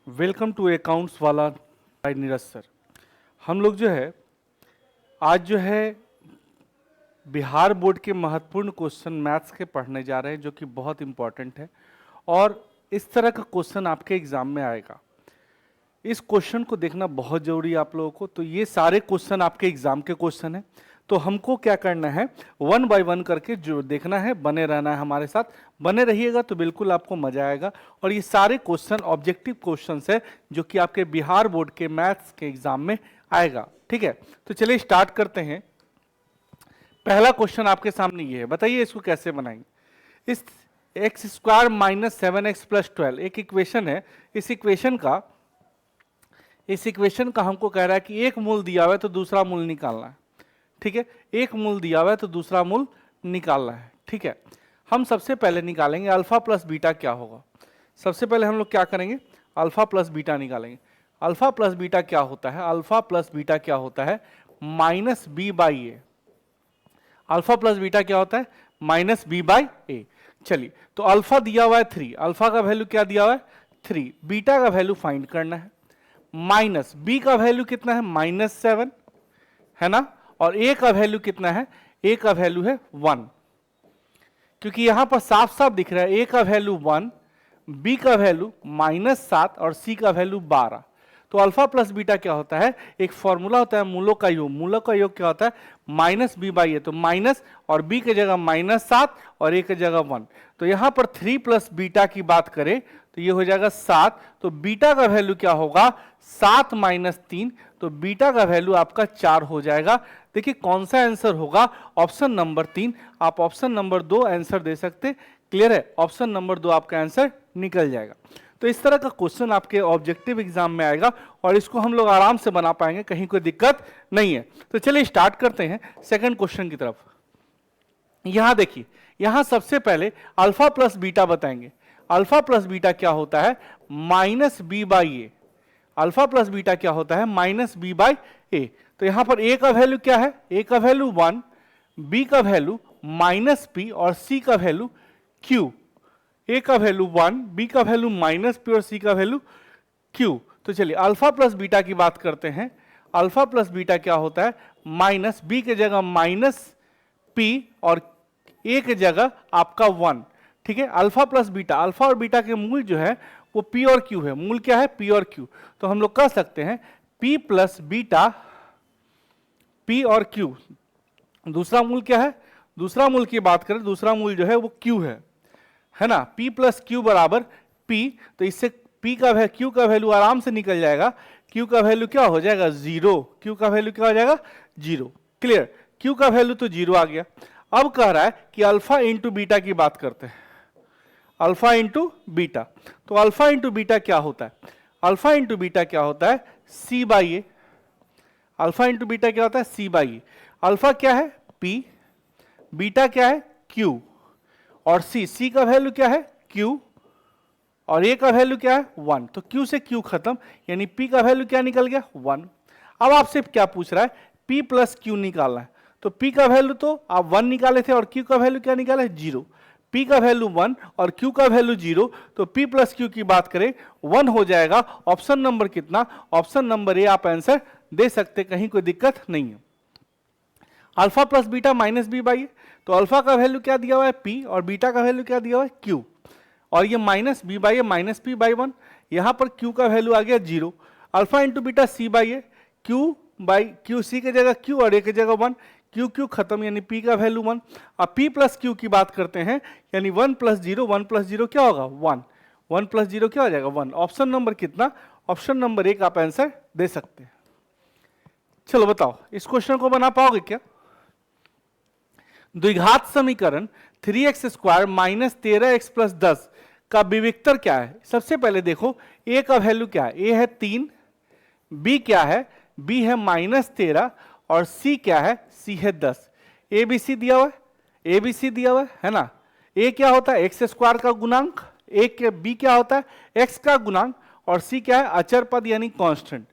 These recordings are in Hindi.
वेलकम टू अकाउंट्स वाला बाय नीरज सर। हम लोग जो है आज जो है बिहार बोर्ड के महत्वपूर्ण क्वेश्चन मैथ्स के पढ़ने जा रहे हैं, जो कि बहुत इंपॉर्टेंट है और इस तरह का क्वेश्चन आपके एग्जाम में आएगा। इस क्वेश्चन को देखना बहुत जरूरी है आप लोगों को। तो ये सारे क्वेश्चन आपके एग्जाम के क्वेश्चन हैं, तो हमको क्या करना है, वन बाय वन करके जो देखना है, बने रहना है हमारे साथ। बने रहिएगा तो बिल्कुल आपको मजा आएगा। और ये सारे क्वेश्चन ऑब्जेक्टिव क्वेश्चंस है जो कि आपके बिहार बोर्ड के मैथ्स के एग्जाम में आएगा। ठीक है, तो चलिए स्टार्ट करते हैं। पहला क्वेश्चन आपके सामने ये है, बताइए इसको कैसे बनाएंगे। इस x square minus 7x plus 12 एक इक्वेशन है। इस इक्वेशन का हमको कह रहा है कि एक मूल दिया हुआ है तो दूसरा मूल निकालना है। ठीक है, एक मूल दिया हुआ है तो दूसरा मूल निकालना है। ठीक है, हम सबसे पहले निकालेंगे अल्फा प्लस बीटा क्या होगा। सबसे पहले हम लोग क्या करेंगे, अल्फा प्लस बीटा निकालेंगे। अल्फा प्लस बीटा क्या होता है, अल्फा प्लस बीटा क्या होता है, minus B by A. Alpha plus beta क्या होता है, माइनस बी बाई ए। चलिए, तो अल्फा दिया हुआ है 3, अल्फा का वैल्यू क्या दिया हुआ है 3, बीटा का वैल्यू फाइंड करना है। माइनस बी का वैल्यू कितना है, -7 है ना, और ए का वैल्यू कितना है, ए का वैल्यू है 1, क्योंकि यहां पर साफ साफ दिख रहा है ए का वैल्यू 1, बी का वैल्यू -7 और सी का वैल्यू 12। तो अल्फा प्लस बीटा क्या होता है, एक फॉर्मूला होता है मूलों का योग। मूलों का योग क्या होता है, माइनस बी बाई ए। तो माइनस और बी की जगह -7 और ए की जगह 1। तो यहां पर 3 प्लस बीटा की बात करें तो ये हो जाएगा 7। तो बीटा का वैल्यू क्या होगा, 7 माइनस 3, तो बीटा का वैल्यू आपका 4 हो जाएगा। देखिए कौन सा आंसर होगा, ऑप्शन नंबर 3। आप ऑप्शन नंबर 2 आंसर दे सकते। क्लियर है, ऑप्शन नंबर 2 आपका आंसर निकल जाएगा। तो इस तरह का क्वेश्चन आपके ऑब्जेक्टिव एग्जाम में आएगा और इसको हम लोग आराम से बना पाएंगे, कहीं कोई दिक्कत नहीं है। तो चलिए स्टार्ट करते हैं सेकंड क्वेश्चन की तरफ। यहां देखिए, यहां सबसे पहले अल्फा प्लस बीटा बताएंगे। अल्फा प्लस बीटा क्या होता है, minus B by A. Alpha plus beta क्या होता है, माइनस बी बाई ए। तो यहां पर ए का वैल्यू क्या है, ए का वैल्यू 1, बी का वैल्यू माइनस पी और सी का वैल्यू क्यू। ए का वैल्यू 1, बी का वैल्यू माइनस पी और सी का वैल्यू क्यू। तो चलिए अल्फा प्लस बीटा की बात करते हैं। अल्फा प्लस बीटा क्या होता है, माइनस बी की जगह माइनस पी और ए की जगह आपका 1। ठीक है, अल्फा प्लस बीटा, अल्फा और बीटा के मूल जो है वो पी और क्यू है। मूल क्या है, पी और क्यू। तो हम लोग कह सकते हैं पी प्लस बीटा, पी और क्यू। दूसरा मूल क्या है, दूसरा मूल की बात करें, दूसरा मूल जो है वो क्यू है ना। P प्लस क्यू बराबर P। तो इससे P का क्यू का वैल्यू आराम से निकल जाएगा। Q का वैल्यू क्या हो जाएगा, 0। Q का वैल्यू क्या हो जाएगा, 0। क्लियर, Q का वैल्यू तो 0 आ गया। अब कह रहा है कि अल्फा इंटू बीटा की बात करते हैं। अल्फा इंटू बीटा, तो अल्फा इंटू बीटा क्या होता है, अल्फा इंटू बीटा क्या होता है, C by A. Alpha into beta क्या होता है, C बाई ए। अल्फा क्या है P, बीटा क्या है Q और सी का वैल्यू क्या है Q और ए का वैल्यू क्या है 1। तो Q से Q खत्म, यानी P का वैल्यू क्या निकल गया 1। अब आपसे क्या पूछ रहा है, P प्लस Q निकालना है। तो P का वैल्यू तो आप 1 निकाले थे और Q का वैल्यू क्या निकाला है 0। P का वैल्यू 1 और Q का वैल्यू 0, तो P प्लस Q की बात करें 1 हो जाएगा। ऑप्शन नंबर कितना, ऑप्शन नंबर ए आप आंसर दे सकते, कहीं कोई दिक्कत नहीं है। Alpha plus beta minus B by, तो अल्फा का वैल्यू क्या दिया हुआ है P और बीटा का वैल्यू क्या दिया हुआ है Q, और ये minus B by A minus P by 1। यहां पर Q का वैल्यू आ गया 0। Alpha into beta C by A, Q by Q, C की जगह Q और A की जगह 1, Q खत्म, यानी P का वैल्यू 1। अब P प्लस Q की बात करते हैं, यानी 1 प्लस 0, 1 प्लस 0 क्या होगा 1, 1 प्लस 0 क्या हो जाएगा 1। ऑप्शन नंबर कितना, ऑप्शन नंबर 1 आप आंसर दे सकते हैं। चलो बताओ इस क्वेश्चन को बना पाओगे क्या। द्विघात समीकरण 3x square minus 13x plus 10 का विविक्तर क्या है। सबसे पहले देखो a का वैल्यू क्या है, a है 3, b क्या है, b है -13 और c क्या है, c है 10। abc दिया हुआ है, abc दिया हुआ है ना। a क्या होता है, x स्क्वायर का गुणांक, b क्या होता है x का गुणांक और c क्या है अचर पद यानी कांस्टेंट।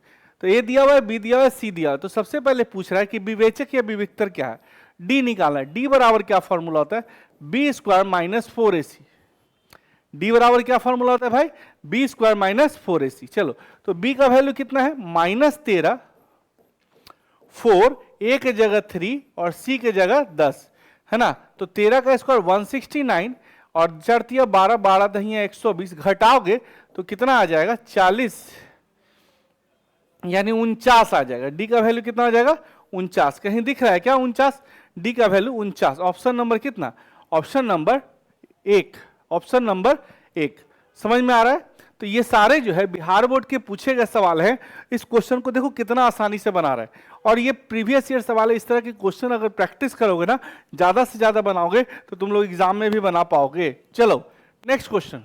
तो a दिया हुआ है, b दिया हुआ है, c दिया हुआ है। तो सबसे पहले पूछ रहा है कि विवेचक या विविक्तर क्या है, d निकालना है। d बराबर क्या फॉर्मूला होता है, B square minus 4ac। d बराबर क्या फॉर्मूला होता है भाई, बी स्क्वायर माइनस 4ac। चलो तो b का वैल्यू कितना है -13, 4 a के जगह 3 और c के जगह 10 है ना। तो 13 का स्क्वायर 169 और 4 12, 12 दहिया 120, घटाओगे तो कितना आ जाएगा 40 यानी 49 आ जाएगा। डी का वैल्यू कितना आ जाएगा 49। कहीं दिख रहा है क्या 49? डी का वैल्यू 49। ऑप्शन नंबर कितना? Option number 1। ऑप्शन नंबर 1 समझ में आ रहा है। तो ये सारे जो है बिहार बोर्ड के पूछे गए सवाल हैं। इस क्वेश्चन को देखो कितना आसानी से बना रहा है। और ये प्रीवियस ईयर सवाल है। इस तरह के क्वेश्चन अगर प्रैक्टिस करोगे ना, ज्यादा से ज्यादा बनाओगे तो तुम लोग एग्जाम में भी बना पाओगे। चलो नेक्स्ट क्वेश्चन,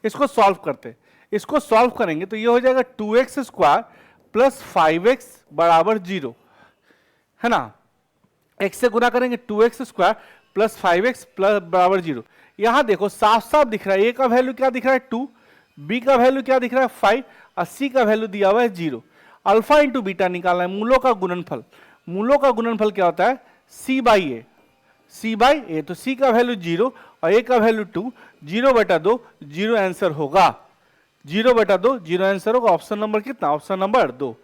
इसको सॉल्व करते। इसको सॉल्व करेंगे तो ये हो जाएगा 2x स्क्वायर प्लस 5x बराबर 0 है ना। x से गुना करेंगे 2x square plus 5x plus बराबर 0। यहां देखो साफ साफ दिख रहा है a का वैल्यू क्या दिख रहा है 2, b का वैल्यू क्या दिख रहा है 5 और c का वैल्यू दिया हुआ है 0। अल्फा इंटू बीटा निकालना है, मूलों का गुणनफल। मूलों का गुणनफल क्या होता है c by a, c by a. तो c का वैल्यू 0 और a का वैल्यू 2, 0/2 0 आंसर होगा। 0/2 0 आंसर होगा। ऑप्शन नंबर कितना? Option number 2।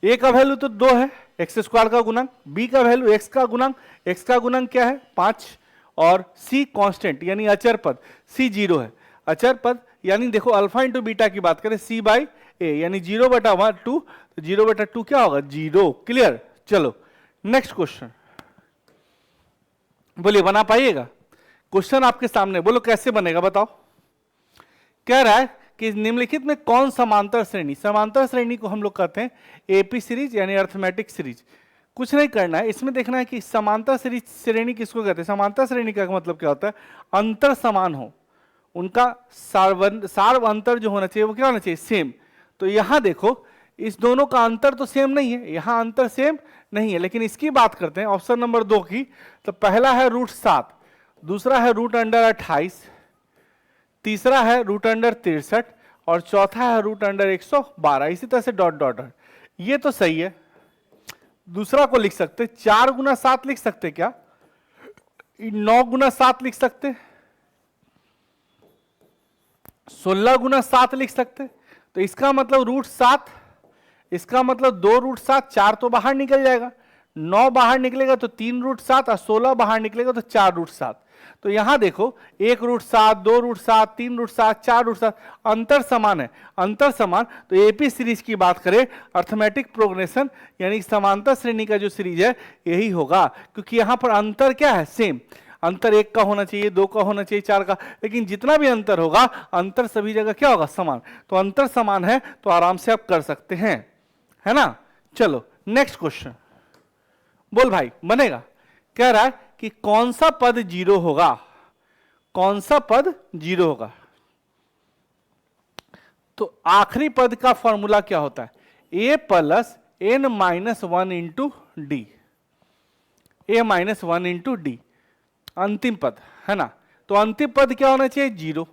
a का वैल्यू तो 2 है, एक्स स्क्वायर का गुणक। b का वैल्यू x का गुणक, x का गुणक क्या है 5 और c कांस्टेंट यानी अचर पद, c 0 है। अचर पद यानी देखो अल्फा इंटू बीटा की बात करें c बाई ए यानी 0/2 तो 0/2 क्या होगा 0। क्लियर। चलो नेक्स्ट क्वेश्चन, बोलिए बना पाइएगा? क्वेश्चन आपके सामने, बोलो कैसे बनेगा बताओ। कह रहा है कि निम्नलिखित में कौन समांतर श्रेणी, समांतर श्रेणी को हम लोग कहते हैं एपी सीरीज यानी अर्थमेटिक सीरीज। कुछ नहीं करना है, इसमें देखना है कि समांतर श्रेणी किसको कहते हैं। समांतर श्रेणी का मतलब क्या होता है? अंतर समान हो, उनका सार अंतर जो होना चाहिए वो क्या होना चाहिए सेम। तो यहां देखो इस दोनों का अंतर तो सेम नहीं है, यहां अंतर सेम नहीं है, लेकिन इसकी बात करते हैं ऑप्शन नंबर 2 की। तो पहला है √7, दूसरा है √28, तीसरा है √63 और चौथा है √112। इसी तरह से डॉट डॉट डॉट। ये तो सही है। दूसरा को लिख सकते 4 गुना 7 लिख सकते क्या? 9 गुना 7 लिख सकते, 16 गुना 7 लिख सकते। तो इसका मतलब √7, इसका मतलब 2 √7, 4 तो बाहर निकल जाएगा, 9 बाहर निकलेगा तो 3 √7 और 16 बाहर निकलेगा तो 4 √7। तो यहां देखो 1 √7, 2 √7, 3 √7, 4 √7, अंतर समान है। अंतर समान तो एपी सीरीज की बात करें अर्थमेटिक प्रोग्रेशन यानी समांतर श्रेणी का जो सीरीज है यही होगा, क्योंकि यहां पर अंतर क्या है सेम। अंतर 1 का होना चाहिए, 2 का होना चाहिए, 4 का, लेकिन जितना भी अंतर होगा अंतर सभी जगह क्या होगा समान। तो अंतर समान है तो आराम से आप कर सकते हैं, है ना। चलो नेक्स्ट क्वेश्चन, बोल भाई बनेगा। कह रहा है कि कौन सा पद 0 होगा, कौन सा पद 0 होगा। तो आखिरी पद का फॉर्मूला क्या होता है? a plus n minus 1 into D, a minus 1 into D अंतिम पद है ना। तो अंतिम पद क्या होना चाहिए 0।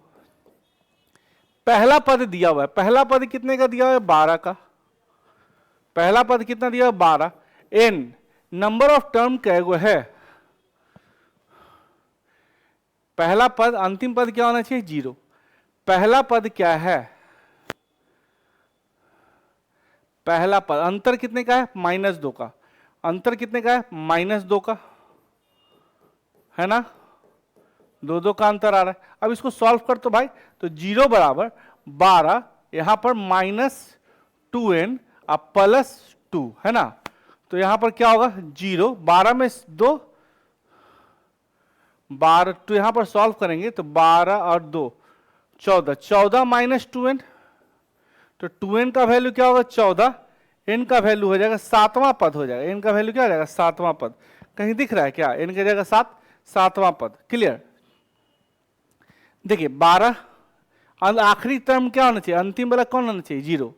पहला पद दिया हुआ है, पहला पद कितने का दिया हुआ है 12 का। पहला पद कितना दिया हुआ 12। n नंबर ऑफ टर्म क्या है, पहला पद अंतिम पद क्या होना चाहिए 0। पहला पद क्या है, पहला पद अंतर कितने का है -2 का। अंतर कितने का है -2 का, है ना। 2 का अंतर आ रहा है। अब इसको सॉल्व कर तो भाई, तो 0 बराबर 12 यहां पर -2n अब +2 है ना। तो यहां पर क्या होगा 0, 12 में 2, 12 तो यहां पर सॉल्व करेंगे तो 12 और 2 14, 14 माइनस 2n। तो 2n का वैल्यू क्या होगा 14, n का वैल्यू हो जाएगा 7वां पद हो जाएगा। n का वैल्यू क्या हो जाएगा 7वां पद। कहीं दिख रहा है क्या n की जगह 7, 7वां पद। क्लियर। देखिए 12 आखिरी टर्म क्या होना चाहिए, अंतिम वाला कौन होना चाहिए 0।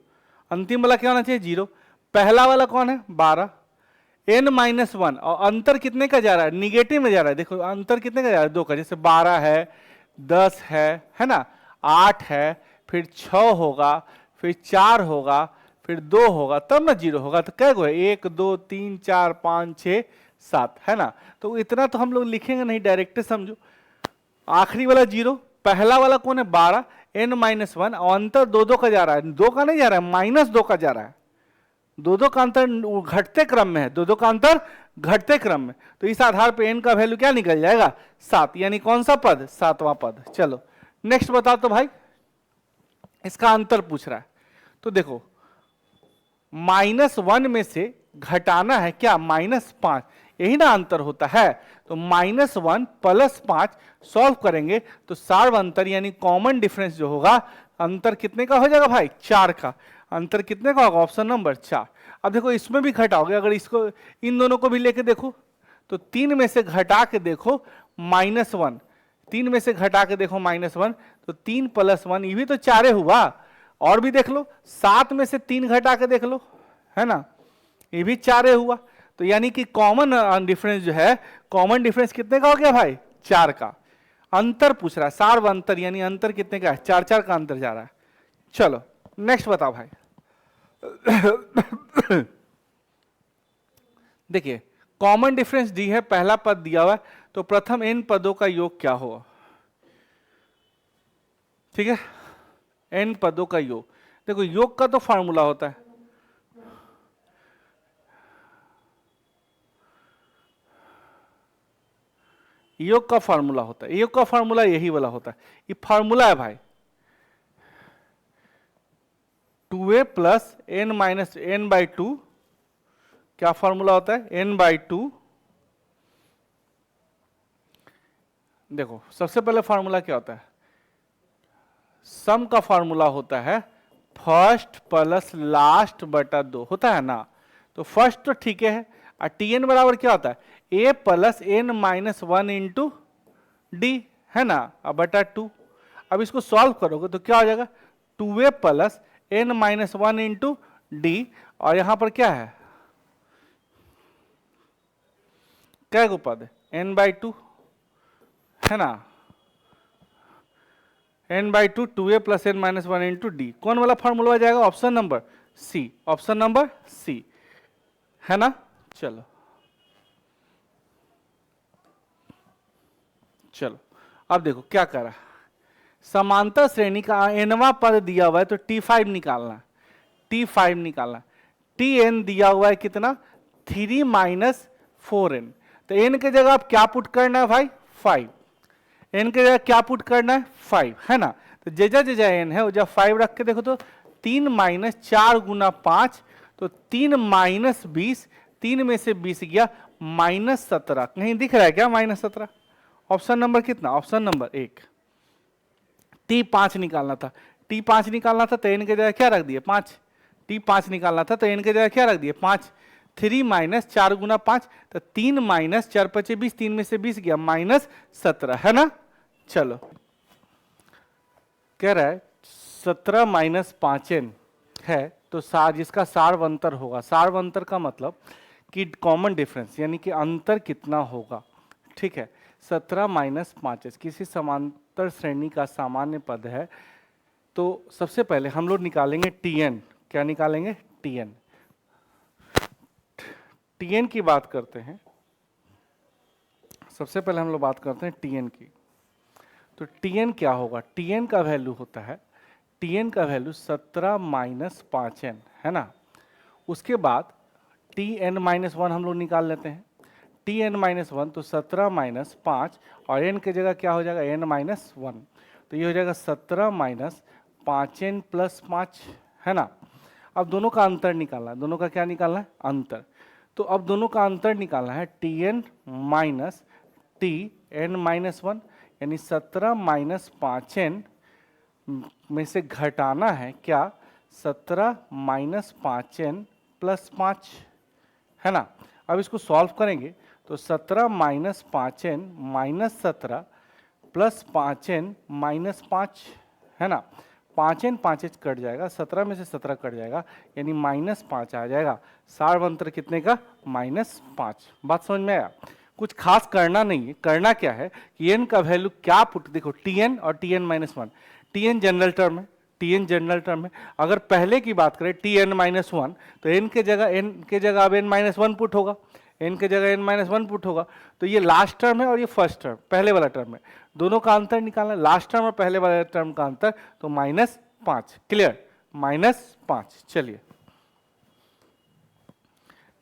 अंतिम वाला क्या होना चाहिए 0। पहला वाला कौन है 12, n-1 और अंतर कितने का जा रहा है निगेटिव में जा रहा है। देखो अंतर कितने का जा रहा है 2 का। जैसे 12 है, 10 है ना, 8 है, फिर 6 होगा, फिर 4 होगा, फिर 2 होगा, तब ना 0 होगा। तो क्या है 1 2 3 4 5 6 7 है ना। तो इतना तो हम लोग लिखेंगे नहीं, डायरेक्ट समझो। आखिरी वाला 0, पहला वाला कौन है 12, n माइनस वन, और अंतर दो दो का जा रहा है, दो का नहीं जा रहा है, माइनस दो का जा रहा है। दो दो का अंतर घटते क्रम में है, दो दो का अंतर घटते क्रम में, तो इस आधार पे n का वैल्यू क्या निकल जाएगा, 7, यानी कौन सा पद, 7वां पद। चलो नेक्स्ट बताओ तो भाई, इसका अंतर पूछ रहा है। तो देखो -1 में से घटाना है क्या, -5, यही ना अंतर होता है। तो -1 + 5 सॉल्व करेंगे तो सार्व अंतर यानी कॉमन डिफरेंस जो होगा, अंतर कितने का हो जाएगा भाई, 4 का। अंतर कितने का होगा, ऑप्शन नंबर 4। अब देखो इसमें भी घटाओगे, अगर इसको इन दोनों को भी लेके देखो तो 3 में से घटा के देखो -1, 3 में से घटा के देखो -1, तो 3 + 1 ये भी तो 4 हुआ। और भी देख लो, 7 में से 3 घटा के देख लो, है ना, ये भी 4 हुआ। तो यानी कि कॉमन डिफरेंस जो है, कॉमन डिफरेंस कितने का हो गया भाई, 4 का। अंतर पूछ रहा है, सार्व अंतर यानी अंतर कितने का है, 4 का अंतर जा रहा है। चलो नेक्स्ट बताओ भाई। देखिए कॉमन डिफरेंस डी है, पहला पद दिया हुआ है, तो प्रथम n पदों का योग क्या होगा, ठीक है, n पदों का योग। देखो योग का तो फार्मूला होता है, योग का फार्मूला होता है, योग का फार्मूला यही वाला होता है, ये फार्मूला है भाई, 2a + n - n/2, क्या फार्मूला होता है, n/2। देखो सबसे पहले फार्मूला क्या होता है, सम का फार्मूला होता है फर्स्ट प्लस लास्ट बटा 2 होता है ना। तो फर्स्ट तो ठीक है, और tn बराबर क्या होता है, a + n - 1 इंटू डी, है ना, अब बटा 2। अब इसको सॉल्व करोगे तो क्या हो जाएगा, 2a + n - 1 इंटू डी, और यहां पर क्या है, क्या को पद है, n/2, है ना, n/2, 2a + n - 1 into D. कौन वाला फार्मूला आ जाएगा, option number C, option number C, है ना। चलो चलो अब देखो क्या करा, समांतर श्रेणी का nवां पद दिया हुआ है, तो t5 निकालना है, t5 निकालना है। tn दिया हुआ है कितना, 3 - 4n, तो n के जगह आप क्या पुट करना है भाई, 5, n के जगह क्या पुट करना है, 5, है ना। तो जैसा जैसा n है वो जब 5 रख के देखो तो 3 - 4 × 5, तो 3 - 20, 3 में से 20 गया -17, कहीं दिख रहा है क्या -17, ऑप्शन नंबर कितना, ऑप्शन नंबर 1। t5 निकालना था, t5 निकालना था तो n के जगह क्या रख दिए, 5, t5 निकालना था तो n के जगह क्या रख दिए, 5। 3 - 4 × 5, तो 3 - 4 × 5 = 20, 3 में से 20 गया -17, है ना। चलो कह रहा है 17 - 5n है, तो जिसका सार्वंतर होगा, सार्वंतर का मतलब कि कॉमन डिफरेंस यानी कि अंतर कितना होगा, ठीक है। 17 - 5 किसी समांतर श्रेणी का सामान्य पद है, तो सबसे पहले हम लोग निकालेंगे tn, क्या निकालेंगे, tn। tn की बात करते हैं, सबसे पहले हम लोग बात करते हैं tn की। तो tn क्या होगा, tn का वैल्यू होता है, tn का वैल्यू 17 - 5n, है ना। उसके बाद tn - 1 हम लोग निकाल लेते हैं, tn - 1, तो 17 - 5, और n के जगह क्या हो जाएगा, n - 1, तो ये हो जाएगा 17 - 5n + 5, है ना। अब दोनों का अंतर निकालना है, दोनों का क्या निकालना है, अंतर। तो अब दोनों का अंतर निकालना है, tn - tn - 1, यानी 17 - 5n में से घटाना है क्या, 17 - 5n + 5, है ना। अब इसको सॉल्व करेंगे तो 17 - 5n - 17 + 5n - 5, है ना। 5n 5h कट जाएगा, 17 में से 17 कट जाएगा, यानी -5 आ जाएगा। सार्वंतर कितने का, -5। बात समझ में आया, कुछ खास करना नहीं है, करना क्या है कि n का वैल्यू क्या पुट, देखो tn और tn - 1, tn जनरल टर्म है, tn जनरल टर्म है। अगर पहले की बात करें tn - 1, तो n के जगह अब n - 1 पुट होगा, n की जगह n-1 पुट होगा। तो ये लास्ट टर्म है और ये फर्स्ट टर्म, पहले वाला टर्म है, दोनों का अंतर निकालना है, लास्ट टर्म और पहले वाले टर्म का अंतर, तो -5। क्लियर, -5। चलिए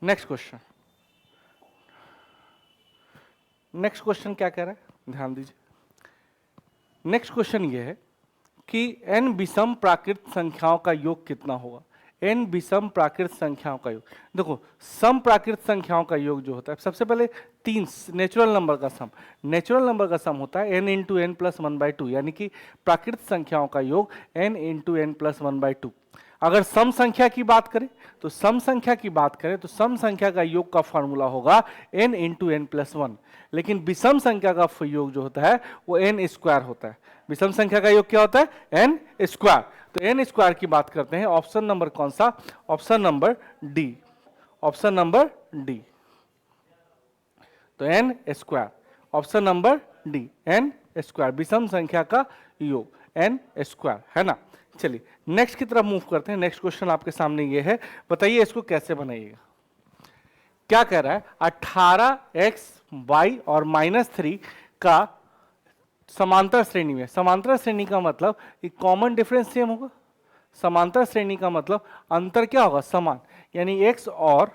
नेक्स्ट क्वेश्चन। नेक्स्ट क्वेश्चन क्या कह रहा है, ध्यान दीजिए। नेक्स्ट क्वेश्चन ये है कि n विषम प्राकृत संख्याओं का योग कितना होगा। n विषम प्राकृत संख्याओं का योग, देखो सम प्राकृत संख्याओं का योग जो होता है, सबसे पहले 3 नेचुरल नंबर का सम, नेचुरल नंबर का सम होता है n इंटू एन प्लस 1/2, यानी कि प्राकृत संख्याओं का योग n इंटू एन प्लस 1/2। अगर सम संख्या की बात करें तो सम संख्या की बात करें तो सम संख्या का योग का फॉर्मूला होगा n इंटू एन प्लस 1, लेकिन विषम संख्या का योग जो होता है वो n स्क्वायर होता है। विषम संख्या का योग क्या होता है, n स्क्वायर। तो n स्क्वायर की बात करते हैं, ऑप्शन नंबर कौन सा, option number D, option number D. तो n square, option number D, n square, विषम संख्या का योग n स्क्वायर, है ना। चलिए नेक्स्ट की तरफ मूव करते हैं। नेक्स्ट क्वेश्चन आपके सामने ये है, बताइए इसको कैसे बनाइएगा। क्या कह रहा है, 18x y और -3 का समांतर श्रेणी में, समांतर श्रेणी का मतलब कॉमन डिफरेंस सेम होगा, समांतर श्रेणी का मतलब अंतर क्या होगा, समान, यानी x और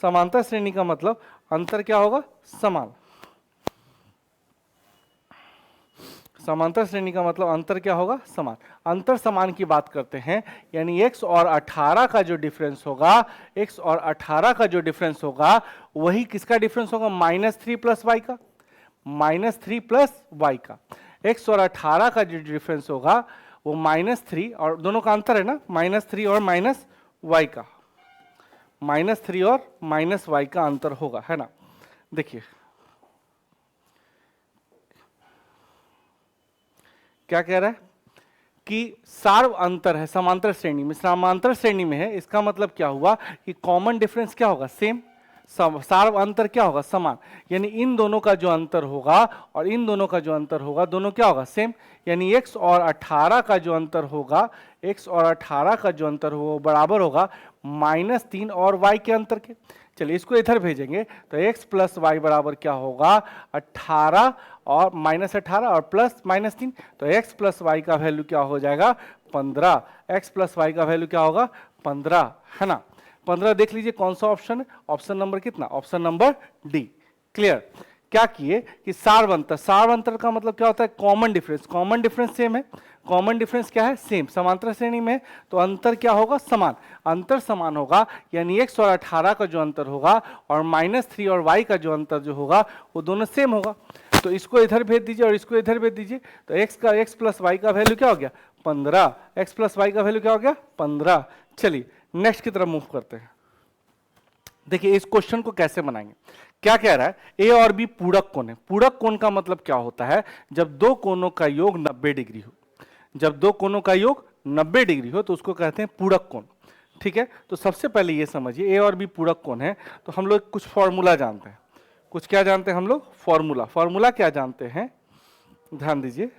समांतर श्रेणी का मतलब अंतर क्या होगा, समान। समांतर श्रेणी का मतलब अंतर क्या होगा, समान। अंतर समान की बात करते हैं, यानी x और 18 का जो डिफरेंस होगा, x और 18 का जो डिफरेंस होगा वही किसका डिफरेंस होगा, -3 प्लस y का, -3 प्लस y का। x और 18 का जो डिफरेंस होगा वो -3 और दोनों का अंतर है ना, -3 और -y का, -3 और -y का अंतर होगा, है ना। देखिए क्या कह रहा है कि सार्व अंतर है समांतर श्रेणी में, समांतर श्रेणी में है, इसका मतलब क्या हुआ कि कॉमन डिफरेंस क्या होगा, सेम, सार्व अंतर क्या होगा, समान, यानी इन दोनों का जो अंतर होगा और इन दोनों का जो अंतर होगा दोनों क्या होगा, सेम, यानी x और 18 का जो अंतर होगा, x और 18 का जो अंतर होगा बराबर होगा -3 और y के अंतर के। चलिए इसको इधर भेजेंगे तो x प्लस वाई बराबर क्या होगा, 18 और -18 और प्लस -3, तो x प्लस वाई का वैल्यू क्या हो जाएगा, 15। x प्लस वाई का वैल्यू क्या होगा, 15, है ना। 15 देख लीजिए कौन सा ऑप्शन है, ऑप्शन नंबर कितना, ऑप्शन नंबर डी। क्लियर, क्या किए कि सार्व अंतर, सार्व अंतर का मतलब क्या होता है, common difference, common difference same है, कॉमन डिफरेंस क्या है, सेम, समांतर श्रेणी में, तो अंतर क्या होगा, समान, अंतर समान होगा, यानी x और 18 का जो अंतर होगा और -3 और y का जो अंतर जो होगा वो दोनों सेम होगा। तो इसको इधर भेज दीजिए और इसको इधर भेज दीजिए, तो x प्लस वाई का वैल्यू क्या हो गया, 15, x प्लस वाई का वैल्यू क्या हो गया, 15। चलिए नेक्स्ट की तरफ मूव करते हैं। देखिए इस क्वेश्चन को कैसे बनाएंगे, क्या कह रहा है, ए और बी पूरक कोण है। पूरक कोण का मतलब क्या होता है, जब दो कोणों का योग 90 डिग्री हो, जब दो कोणों का योग 90 डिग्री हो तो उसको कहते हैं पूरक कोण, ठीक है। तो सबसे पहले ये समझिए ए और बी पूरक कोण है, तो हम लोग कुछ फॉर्मूला जानते हैं, कुछ क्या जानते हैं हम लोग, फॉर्मूला। फॉर्मूला क्या जानते हैं, ध्यान दीजिए,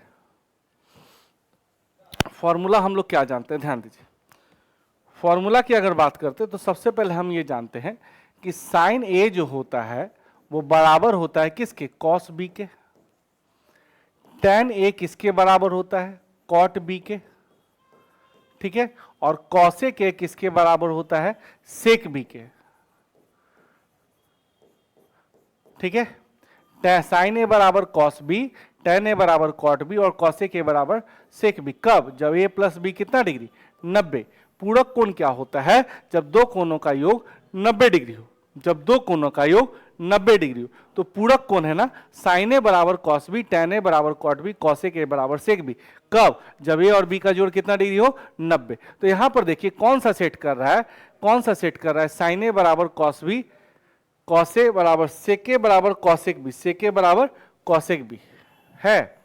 फॉर्मूला हम लोग क्या जानते हैं, ध्यान दीजिए। फॉर्मूला की अगर बात करते हैं तो सबसे पहले हम ये जानते हैं कि साइन ए जो होता है वो बराबर होता है किसके, कॉस बी के। टैन ए किसके बराबर होता है, कॉट बी के, ठीक है। और कॉसेक ए किसके बराबर होता है, सेक बी के, ठीक है। साइन ए बराबर कॉस बी, टैन ए बराबर कॉट बी और कॉसेक ए बराबर सेक बी। कब, जब ए प्लस बी कितना डिग्री, 90। पूरक कोण क्या होता है, जब दो कोणों का योग 90 डिग्री हो, जब दो कोणों का योग 90 डिग्री हो। तो पूरक कोण है ना, साइन ए बराबर कॉस बी, टैन ए बराबर कॉट बी, कॉसेक ए बराबर सेक बी। कब, जब ए और बी का जोड़ कितना डिग्री हो, 90। तो यहां पर देखिए कौन सा सेट कर रहा है, कौन सा सेट कर रहा है, साइन ए बराबर कॉस बी, कॉस ए बराबर सेक ए बराबर कॉसेक बी, सेक ए बराबर कॉसेक बी है,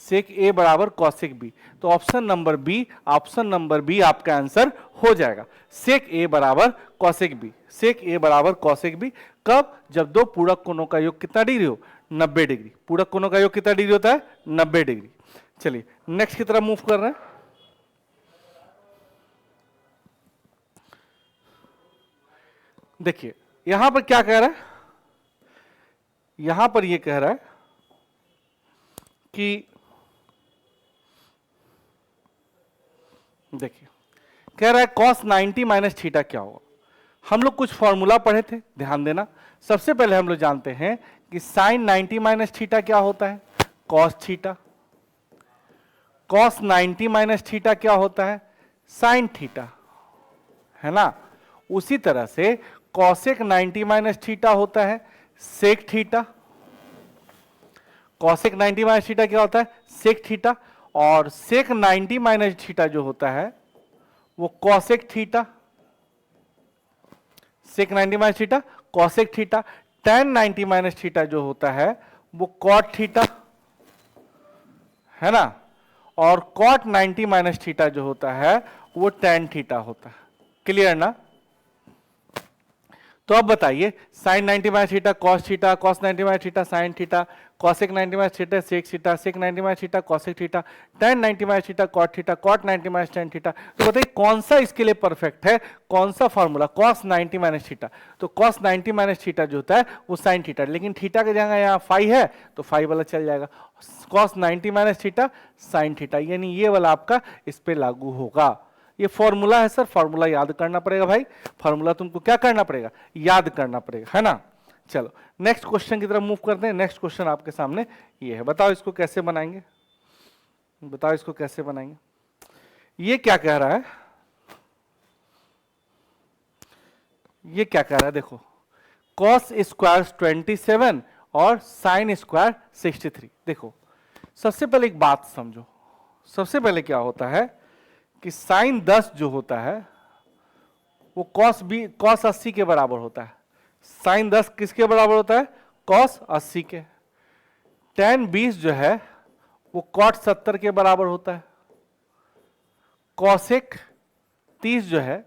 सेक ए बराबर कॉसेक बी। तो option number B, option number B आपका आंसर हो जाएगा, सेक ए बराबर कॉसेक बी, सेक ए बराबर कॉसेक बी। कब, जब दो पूरक कोणों का योग कितना डिग्री हो, 90 डिग्री। पूरक कोणों का योग कितना डिग्री होता है, 90 डिग्री। चलिए नेक्स्ट की तरफ मूव कर रहे हैं। देखिए यहां पर क्या कह रहा है, यहां पर ये कह रहा है कि देखिए कह रहा है cos 90 माइनस थीटा क्या होगा। हम लोग कुछ फॉर्मूला पढ़े थे, ध्यान देना। सबसे पहले हम लोग जानते हैं कि साइन 90 माइनस थीटा क्या होता है, cos theta. cos 90 minus theta क्या होता है, साइन थीटा, है ना। उसी तरह से cosec 90 माइनस थीटा होता है sec theta. cosec 90 minus theta क्या होता है, सेक थीटा। और सेक 90 माइनस थीटा जो होता है वो cosec theta. Sec 90 minus theta cosec theta. tan 90 minus theta जो होता है वो cot थीटा, है ना। और cot 90 माइनस थीटा जो होता है वो tan थीटा होता है। क्लियर ना। तो अब बताइए sine 90 minus theta cos theta, cos 90 minus theta sine theta, cosec 90 minus theta sec theta, sec 90 minus theta cosec theta, tan 90 minus theta cot theta, cot 90 minus tan theta. तो बताइए कौन सा इसके लिए परफेक्ट है, कौन सा फॉर्मूला, cos 90 माइनस थीटा। तो cos 90 माइनस थीटा जो होता है वो साइन थीटा, लेकिन थीटा की जगह यहाँ फाई है तो फाई वाला चल जाएगा। cos 90 minus theta sine theta, यानी ये वाला आपका इस पे लागू होगा। ये फॉर्मूला है सर, फॉर्मूला याद करना पड़ेगा भाई। फॉर्मूला तुमको क्या करना पड़ेगा, याद करना पड़ेगा, है ना। चलो नेक्स्ट क्वेश्चन की तरफ मूव करते हैं। नेक्स्ट क्वेश्चन आपके सामने ये है, बताओ इसको कैसे बनाएंगे, बताओ इसको कैसे बनाएंगे। ये क्या कह रहा है, ये क्या कह रहा है, देखो cos स्क्वायर 27 और साइन स्क्वायर 63। देखो सबसे पहले एक बात समझो, सबसे पहले क्या होता है कि साइन 10 जो होता है वो cos 80 के बराबर होता है। साइन 10 किसके बराबर होता है, cos 80 के। tan 20 जो है वो cot 70 के बराबर होता है। cosec 30 जो है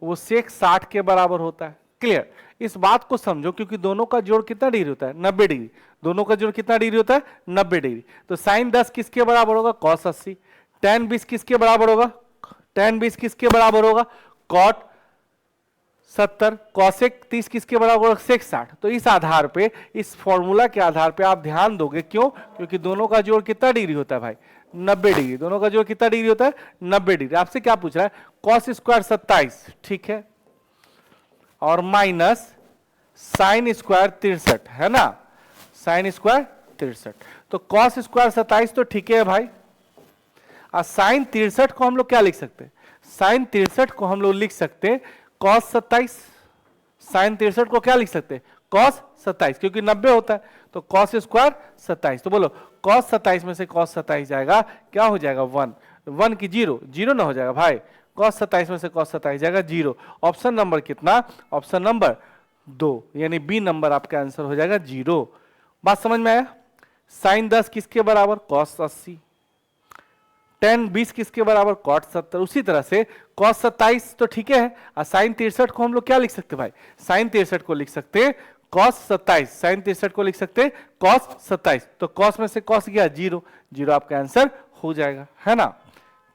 वो sec 60 के बराबर होता है। क्लियर। इस बात को समझो क्योंकि दोनों का जोड़ कितना डिग्री होता है, 90 डिग्री। दोनों का जोड़ कितना डिग्री होता है, 90 डिग्री। तो साइन 10 किसके बराबर होगा, cos 80। tan 20 किसके बराबर होगा, tan 20 किसके बराबर होगा, cot 70। cosec 30 किसके बराबर होगा, sec 60। तो इस आधार पे, इस फॉर्मूला के आधार पे आप ध्यान दोगे, क्यों, क्योंकि दोनों का जोड़ कितना डिग्री होता है भाई, 90 डिग्री। दोनों का जोड़ कितना डिग्री होता है, 90 डिग्री। आपसे क्या पूछ रहा है, cos स्क्वायर 27, ठीक है, और माइनस साइन स्क्वायर 63, है ना, साइन स्क्वायर 63। तो cos स्क्वायर 27 तो ठीक है भाई, और साइन 63 को हम लोग क्या लिख सकते हैं, साइन 63 को हम लोग लिख सकते हैं cos 27। साइन 63 को क्या लिख सकते हैं, cos 27, क्योंकि 90 होता है। तो cos स्क्वायर 27, तो बोलो cos 27 में से cos 27 जाएगा, क्या हो जाएगा 1, 1 की 0, 0 ना हो जाएगा भाई। cos 27 में से cos 27 जाएगा 0। ऑप्शन नंबर कितना, ऑप्शन नंबर 2, यानी बी नंबर आपका आंसर हो जाएगा 0। बात समझ में आया। साइन 10 किसके बराबर, cos 80। tan 20 किसके बराबर, cot 70। उसी तरह से cos 27 तो ठीक है, और साइन 63 को हम लोग क्या लिख सकते हैं भाई, साइन 63 को लिख सकते हैं cos 27, साइन 63 को लिख सकते हैं cos 27। तो cos में से cos गया 0, 0 आपका आंसर हो जाएगा, है ना।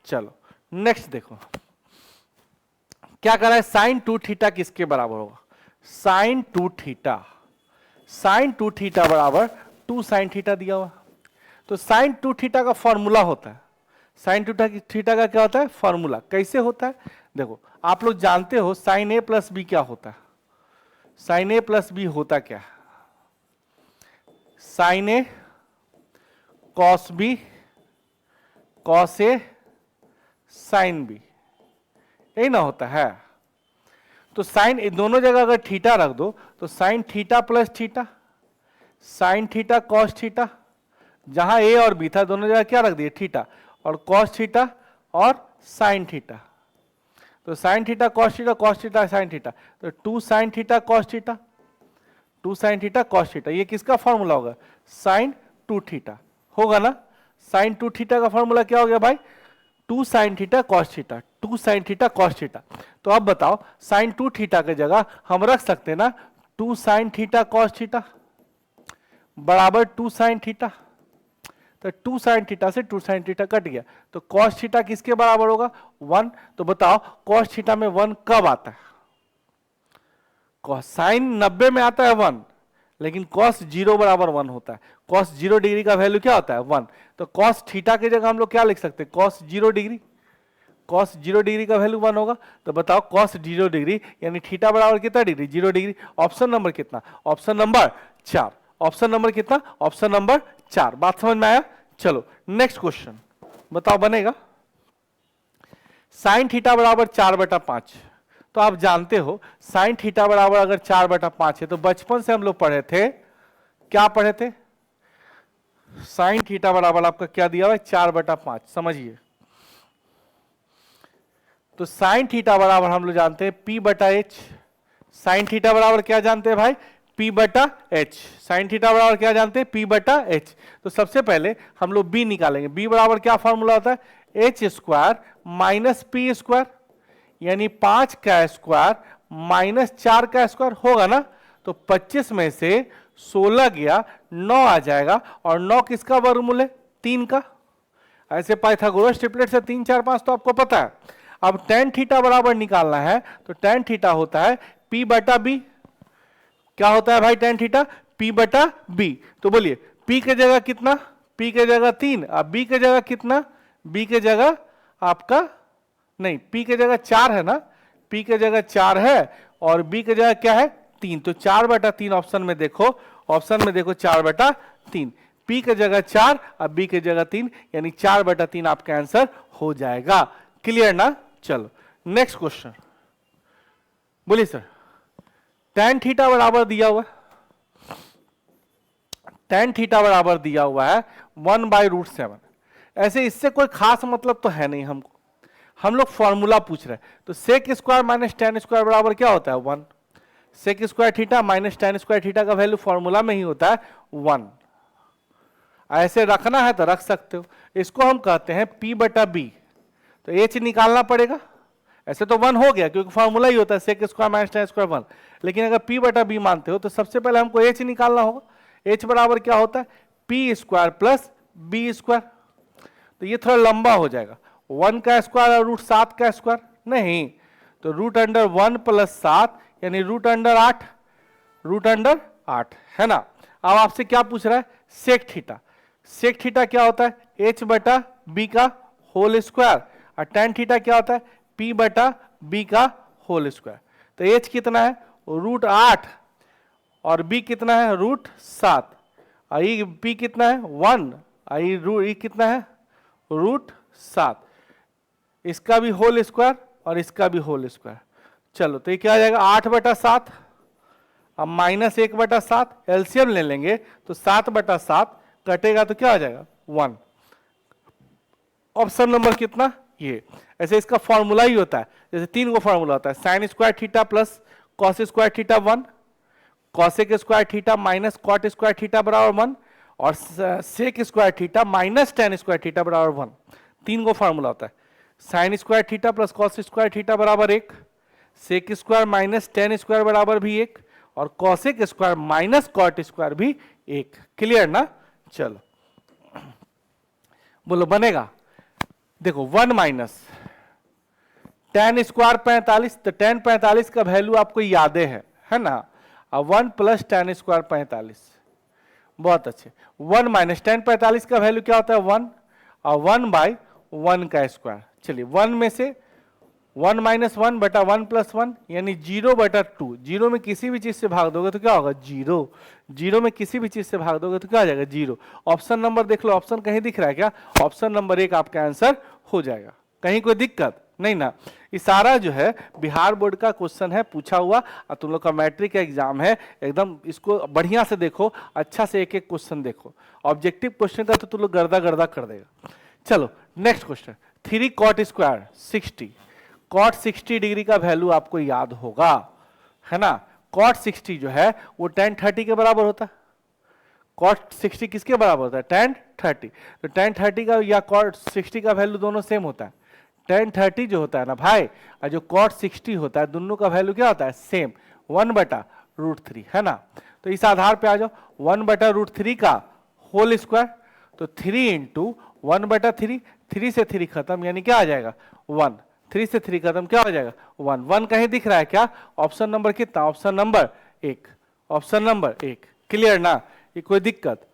चलो नेक्स्ट देखो क्या कर रहा है, साइन 2 थीटा किसके बराबर होगा, साइन 2 थीटा, साइन 2 थीटा बराबर 2 साइन थीटा दिया हुआ। तो साइन 2 थीटा का फॉर्मूला होता है, साइन 2 थीटा का क्या होता है फॉर्मूला, कैसे होता है, देखो आप लोग जानते हो साइन ए प्लस बी क्या होता है, साइन ए प्लस बी होता क्या है, sign A cos B cos A sine B, यही ना होता है। तो साइन दोनों जगह अगर थीटा रख दो तो sine theta plus theta, sine theta cos theta, जहां ए और बी था दोनों जगह क्या रख दिए थीटा, और कॉस थीटा और साइन थीटा। तो sine theta cos theta sine theta, तो 2 sine theta cos theta, 2 sine theta cos theta, ये किसका फॉर्मूला होगा, साइन 2 थीटा होगा ना। साइन 2 थीटा का फॉर्मूला क्या हो गया भाई, 2 sine theta cos theta, 2 sine theta cos theta. तो अब बताओ साइन 2 थीटा की जगह हम रख सकते हैं ना 2 साइन थीटा कॉस थीटा बराबर 2 साइन थीटा। तो 2 साइन थीटा से 2 साइन थीटा कट गया, तो कॉस थीटा किसके बराबर होगा 1। तो बताओ कॉस थीटा में 1 कब आता है, साइन 90 में आता है 1, लेकिन cos 0 बराबर 1 होता है। cos 0 डिग्री का वैल्यू क्या होता है 1। तो cos थीटा की जगह हम लोग क्या लिख सकते हैं cos 0 डिग्री। cos 0 डिग्री का वैल्यू 1 होगा। तो बताओ cos 0 डिग्री यानी थीटा बराबर कितना डिग्री 0 डिग्री। ऑप्शन नंबर कितना, ऑप्शन नंबर 4। ऑप्शन नंबर कितना, ऑप्शन नंबर 4। बात समझ में आया। चलो नेक्स्ट क्वेश्चन बताओ बनेगा। साइन थीटा बराबर 4/5। तो आप जानते हो साइन थीटा बराबर अगर 4/5 है तो बचपन से हम लोग पढ़े थे, क्या पढ़े थे, साइन थीटा बराबर आपका क्या दिया हुआ है 4/5। समझिए तो साइन थीटा बराबर हम लोग जानते हैं P/H। साइन थीटा बराबर क्या जानते हैं भाई P/H। साइन थीटा बराबर क्या जानते हैं P/H। तो सबसे पहले हम लोग B निकालेंगे। B बराबर क्या फॉर्मूला होता है H² माइनस P², यानी 5 का स्क्वायर माइनस 4 का स्क्वायर होगा ना। तो 25 में से 16 गया 9 आ जाएगा, और 9 किसका वर्गमूल है 3 का। ऐसे पाइथागोरस ट्रिपलेट से 3 4 5 तो आपको पता है। अब tan थीटा बराबर निकालना है तो tan थीटा होता है P/B। क्या होता है भाई tan थीटा P/B। तो बोलिए P के जगह कितना, P के जगह 3, अब B के जगह कितना, B के जगह आपका नहीं, P के जगह 4 है ना, P के जगह 4 है और B के जगह क्या है 3। तो 4/3 ऑप्शन में देखो, ऑप्शन में देखो 4/3। P के जगह 4 अब B के जगह 3, यानी 4/3 आपका आंसर हो जाएगा। क्लियर ना। चलो नेक्स्ट क्वेश्चन बोलिए सर। tan थीटा बराबर दिया हुआ है, tan थीटा बराबर दिया हुआ है 1/√7। ऐसे इससे कोई खास मतलब तो है नहीं हमको, हम लोग फॉर्मूला पूछ रहे हैं। तो sec square minus tan square बराबर क्या होता है 1। Sec square theta minus tan square theta का वैल्यू फॉर्मूला में ही होता है 1। ऐसे रखना है तो रख सकते हो। इसको हम कहते हैं P/B। तो H निकालना पड़ेगा। ऐसे तो 1 हो गया क्योंकि फॉर्मूला ही होता है sec square minus tan square 1। लेकिन अगर P/B मानते हो तो सबसे पहले हमको H निकालना होगा। H बराबर क्या होता है P² प्लस B²। तो ये थोड़ा लंबा हो जाएगा, 1 का स्क्वायर और √7 का स्क्वायर नहीं, तो √1 प्लस 7 यानी √8, √8 है ना। अब आपसे क्या पूछ रहा है सेक थीटा। सेक थीटा क्या होता है H/B का होल स्क्वायर, और tan थीटा क्या होता है P/B का होल स्क्वायर। तो H कितना है √8 और B कितना है √7, आई P कितना है 1, आई कितना है √7। इसका भी होल स्क्वायर और इसका भी होल स्क्वायर। चलो तो ये क्या आ जाएगा 8/7, अब -1/7 एलसीएम ले लेंगे तो 7/7 कटेगा तो क्या आ जाएगा 1। ऑप्शन नंबर कितना ये। ऐसे इसका फॉर्मूला ही होता है, जैसे 3 को फॉर्मूला होता है sine square theta plus cos square theta 1, cosec square theta minus cot square theta बराबर 1, और sec square theta minus tan square theta बराबर 1। 3 को फॉर्मूला होता है sine square theta plus cos square theta बराबर 1, sec square minus tan square बराबर भी 1, और cosec square minus cot square भी 1। क्लियर ना। चलो बोलो बनेगा। देखो 1 माइनस tan स्क्वायर 45, तो tan 45 का वैल्यू आपको यादें है ना। अब 1 प्लस tan स्क्वायर 45, बहुत अच्छे। 1 माइनस tan 45 का वैल्यू क्या होता है 1, और 1/1 का स्क्वायर। चलिए 1 में से 1 माइनस 1 बटा 1 प्लस 1 यानी 0/2। 0 में किसी भी चीज से भाग दोगे तो क्या होगा 0। 0 में किसी भी चीज से भाग दोगे तो क्या आ जाएगा 0। ऑप्शन नंबर देख लो, ऑप्शन कहीं दिख रहा है क्या, ऑप्शन नंबर 1 आपका आंसर हो जाएगा। कहीं कोई दिक्कत नहीं ना। ये सारा जो है बिहार बोर्ड का क्वेश्चन है पूछा हुआ, और तुम लोग का मैट्रिक का एग्जाम है, एकदम इसको बढ़िया से देखो, अच्छा से एक एक क्वेश्चन देखो। ऑब्जेक्टिव क्वेश्चन का तो तुम लोग गर्दा गर्दा कर देगा। चलो next question 3 cot square 60। cot 60 degree का वैल्यू आपको याद होगा है ना। cot 60 जो है वो tan 30 के बराबर होता है। cot 60 किसके बराबर होता है tan 30। तो tan 30 का या cot 60 का वैल्यू दोनों सेम होता है। tan 30 जो होता है ना भाई, और जो cot 60 होता है, दोनों का वैल्यू क्या होता है सेम 1/√3 है ना। तो इस आधार पे आ जाओ 1/√3 का होल स्क्वायर, तो 3 इंटू 1/3, 3 से 3 खत्म यानी क्या आ जाएगा 1, 3 से 3 खत्म क्या हो जाएगा 1। 1 कहीं दिख रहा है क्या, ऑप्शन नंबर कितना, option number 1, option number 1। Clear ना, ये कोई दिक्कत?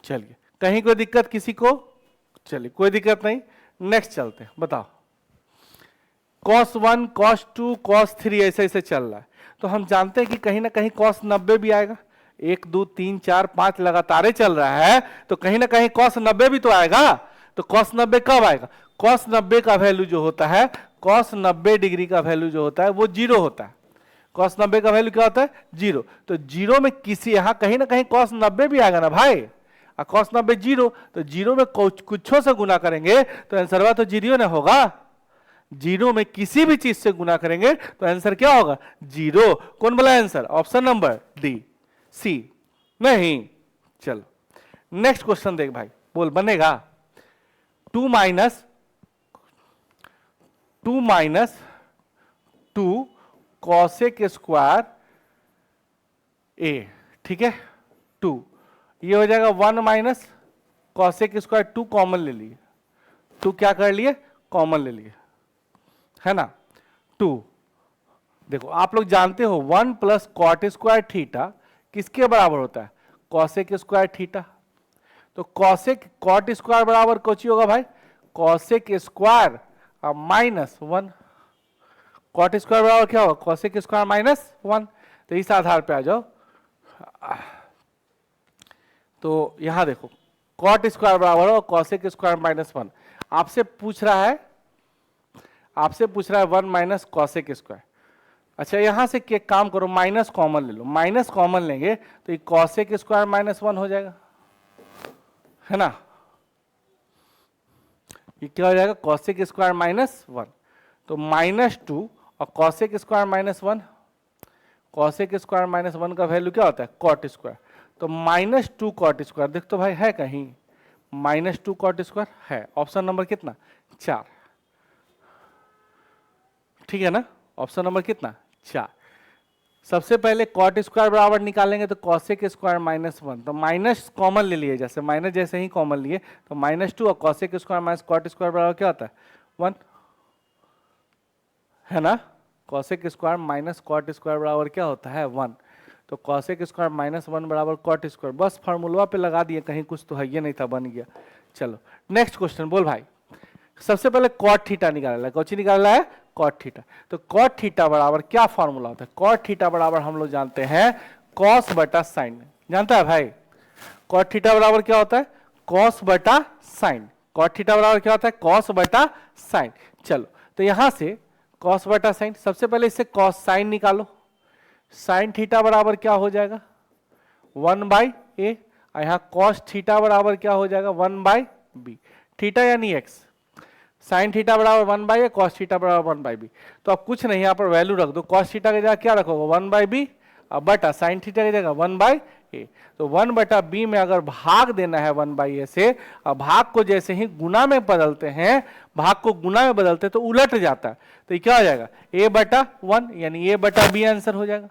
चलिए, कहीं कोई दिक्कत किसी को? चलिए कोई दिक्कत नहीं, नेक्स्ट चलते हैं। बताओ, cos 1, cos 2, cos 3 ऐसे ऐसे चल रहा है, तो हम जानते हैं कि कहीं ना कहीं cos 90 भी आएगा। 1 2 3 4 5 लगातार चल रहा है, तो कहीं ना कहीं cos 90 भी तो आएगा। तो cos 90 कब आएगा? cos 90 का वैल्यू जो होता है, cos 90 डिग्री का वैल्यू जो होता है वो 0 होता है। cos 90 का वैल्यू क्या होता है? 0। तो 0 में किसी यहां कहीं ना कहीं cos 90 भी आएगा ना भाई। cos 90 0, तो 0 में कुछों से गुना करेंगे तो आंसर तो 0 ना होगा। 0 में किसी भी चीज से गुना करेंगे तो आंसर क्या होगा? 0। कौन बोला आंसर? ऑप्शन नंबर डी, सी नहीं। चलो नेक्स्ट क्वेश्चन देख भाई, बोल बनेगा 2 माइनस 2 कॉसेक स्क्वायर ए, ठीक है 2, ये हो जाएगा 1 माइनस कॉसेक स्क्वायर 2 कॉमन ले लिए, 2 क्या कर लिए? कॉमन ले लिए, है ना। 2 देखो आप लोग जानते हो 1 प्लस कॉट स्क्वायर थीटा किसके बराबर होता है? Cosec square theta. तो कॉसेक कॉट स्क्वायर बराबर कुछ होगा भाई? Cosec square minus 1। Cot square बराबर क्या होगा? Cosec square minus 1। तो इस आधार पे आ जाओ, तो यहां देखो कॉट स्क्वायर बराबर हो कॉसेक स्क्वायर माइनस 1। आपसे पूछ रहा है 1 माइनस कॉसेक स्क्वायर। अच्छा यहां से एक काम करो, माइनस कॉमन ले लो, माइनस कॉमन लेंगे तो ये कॉसेक स्क्वायर माइनस 1 हो जाएगा, है ना। ये क्या हो जाएगा? Cosec square minus 1। तो -2 और cosec square minus 1, cosec square minus 1 का वैल्यू क्या होता है? Cot square. तो -2 कॉट स्क्वायर, देख तो भाई है कहीं -2 कॉट स्क्वायर है। ऑप्शन नंबर कितना? 4, ठीक है ना। ऑप्शन नंबर कितना? 4। सबसे पहले कॉट स्क्वायर बराबर निकालेंगे तो कॉसेक स्क्वायर माइनस 1, तो माइनस कॉमन ले लिए, जैसे माइनस जैसे ही कॉमन लिए तो -2 और cosec square minus cot square बराबर क्या होता है? 1, है ना। Cosec square minus cot square बराबर क्या होता है? 1। तो कॉसेक स्क्वायर माइनस 1 बराबर कॉट स्क्वायर, बस फार्मूला पे लगा दिए, कहीं कुछ तो है ये नहीं था, बन गया। चलो नेक्स्ट क्वेश्चन, बोल भाई। सबसे पहले कॉट थीटा निकालना है, कौन निकालना है? Cot theta. तो कॉट थीटा बराबर क्या फॉर्मूला होता है? कॉट थीटा बराबर हम लोग जानते हैं कॉस बटा साइन, जानता है भाई? कॉट थीटा बराबर क्या होता है? कॉस बटा साइन। कॉट थीटा बराबर क्या होता है? कॉस बटा साइन। चलो तो यहां से कॉस बटा साइन, सबसे पहले इससे कॉस साइन निकालो। साइन थीटा बराबर क्या हो जाएगा? 1/a। यहां कॉस थीटा बराबर क्या हो जाएगा? 1/b। थीटा यानी x, साइन थीटा बराबर 1/a, कॉस थीटा बराबर 1/b। तो अब कुछ नहीं, यहाँ पर वैल्यू रख दो, कॉस थीटा की जगह क्या रखोगे? 1/b, अब बटा साइन थीटा की जगह 1/a। तो 1/b में अगर भाग देना है 1/a से, अब भाग को जैसे ही गुना में बदलते हैं, भाग को गुना में बदलते हैं तो उलट जाता है, तो ये क्या हो जाएगा? a/1, यानी a/b आंसर हो जाएगा।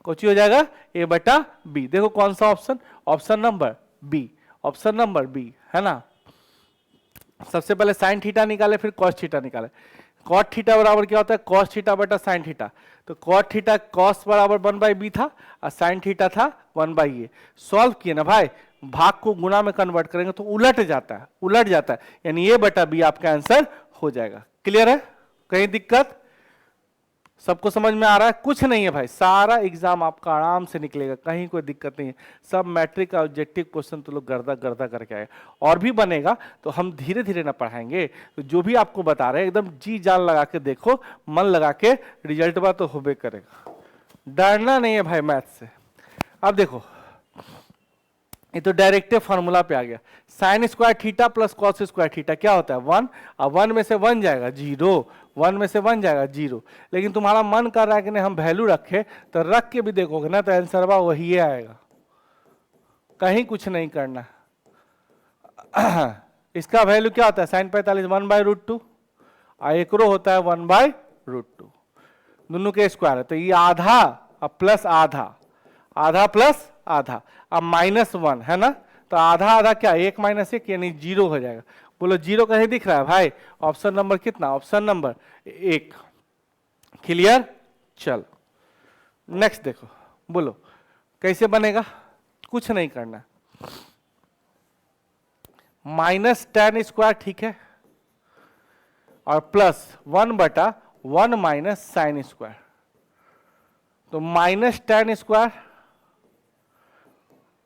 कुछ हो जाएगा? a/b। देखो कौन सा option? Option number B, option number B, है ना। सबसे पहले साइन थीटा निकाले, फिर कॉस थीटा निकाले। कॉट थीटा बराबर क्या होता है? कॉस थीटा बटा साइन थीटा। तो कॉट थीटा कॉस बराबर 1/b था और साइन थीटा था 1/a। सॉल्व किए ना भाई, भाग को गुना में कन्वर्ट करेंगे तो उलट जाता है, उलट जाता है, यानी a/b आपका आंसर हो जाएगा। क्लियर है? कहीं दिक्कत? सबको समझ में आ रहा है? कुछ नहीं है भाई, सारा एग्जाम आपका आराम से निकलेगा, कहीं कोई दिक्कत नहीं है। सब मैट्रिक का ऑब्जेक्टिव क्वेश्चन तो लोग गर्दा गर्दा करके आए, और भी बनेगा तो हम धीरे धीरे ना पढ़ाएंगे। तो जो भी आपको बता रहे हैं एकदम जी जान लगा के देखो, मन लगा के, रिजल्ट बा तो होबे करेगा। डरना नहीं है भाई मैथ से। अब देखो ये तो डायरेक्टिव फॉर्मूला पे आ गया, sign square theta plus cos square theta क्या होता है? 1। अब 1 में से 1 जाएगा 0, 1 में से 1 जाएगा 0। लेकिन तुम्हारा मन कर रहा है कि नहीं हम वैल्यू रखे, तो रख के भी देखोगे ना तो आंसर वही आएगा, कहीं कुछ नहीं करना। इसका वैल्यू क्या होता है? साइन 45 1/√2, और एकरो होता है 1/√2, दोनों के स्क्वायर है, तो ये आधा अब प्लस आधा, आधा प्लस आधा, अब -1 है ना। तो आधा आधा क्या? 1 - 1 यानी 0 हो जाएगा। बोलो 0 कहीं दिख रहा है भाई? ऑप्शन नंबर कितना? Option number 1। क्लियर? चलो नेक्स्ट देखो, बोलो कैसे बनेगा? कुछ नहीं करना, माइनस टेन स्क्वायर, ठीक है, और प्लस 1/1 माइनस साइन स्क्वायर। तो minus tan square,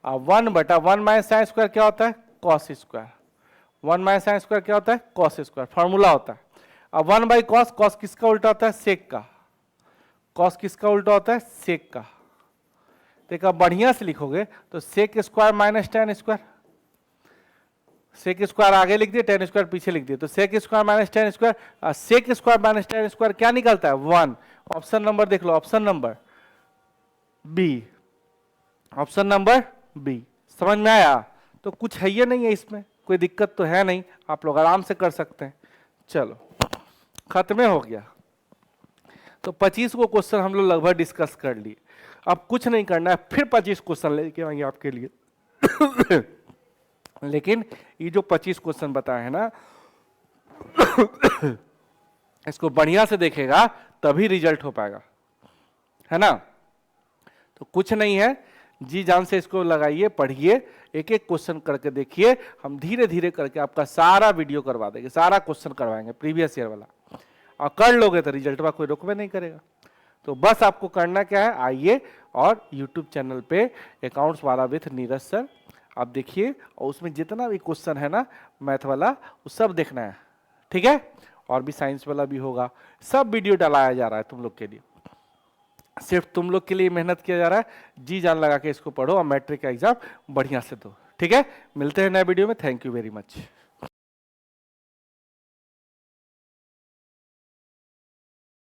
1/1 minus sine square क्या होता है, cos square. 1 minus sine square क्या होता है, कॉस स्क्वायर, फॉर्मूला होता है। अब 1/cos, कॉस किसका उल्टा होता है, सेक का। कॉस किसका उल्टा होता है, सेक का। देखा, बढ़िया से लिखोगे तो sec square minus tan square, sec square आगे लिख दिए, टेन स्क्वायर पीछे लिख दिए, तो sec square minus tan square, sec square minus tan square क्या निकलता है, 1। ऑप्शन नंबर देख लो, option number B, option number B. समझ में आया? तो कुछ है ये नहीं है, इसमें कोई दिक्कत तो है नहीं, आप लोग आराम से कर सकते हैं। चलो, खत्म हो गया। तो 25 को क्वेश्चन हम लोग लगभग डिस्कस कर लिए। अब कुछ नहीं करना है, फिर 25 क्वेश्चन लेके आएंगे आपके लिए। लेकिन ये जो 25 क्वेश्चन बताए हैं ना, इसको बढ़िया से देखेगा तभी रिजल्ट हो पाएगा, है ना? तो कुछ नहीं है, जी जान से इसको लगाइए, पढ़िए, एक एक क्वेश्चन करके देखिए। हम धीरे धीरे करके आपका सारा वीडियो करवा देंगे, सारा क्वेश्चन करवाएंगे प्रीवियस ईयर वाला, और कर लोगे तो रिजल्ट में कोई रोकवे नहीं करेगा। तो बस आपको करना क्या है, आइए और यूट्यूब चैनल पे अकाउंट्स वाला विथ नीरज सर आप देखिए, और उसमें जितना भी क्वेश्चन है ना मैथ वाला, वो सब देखना है, ठीक है? और भी साइंस वाला भी होगा, सब वीडियो डालाया जा रहा है तुम लोग के लिए, सिर्फ तुम लोग के लिए मेहनत किया जा रहा है। जी जान लगा के इसको पढ़ो और मैट्रिक का एग्जाम बढ़िया से दो, ठीक है? मिलते हैं नए वीडियो में, थैंक यू वेरी मच।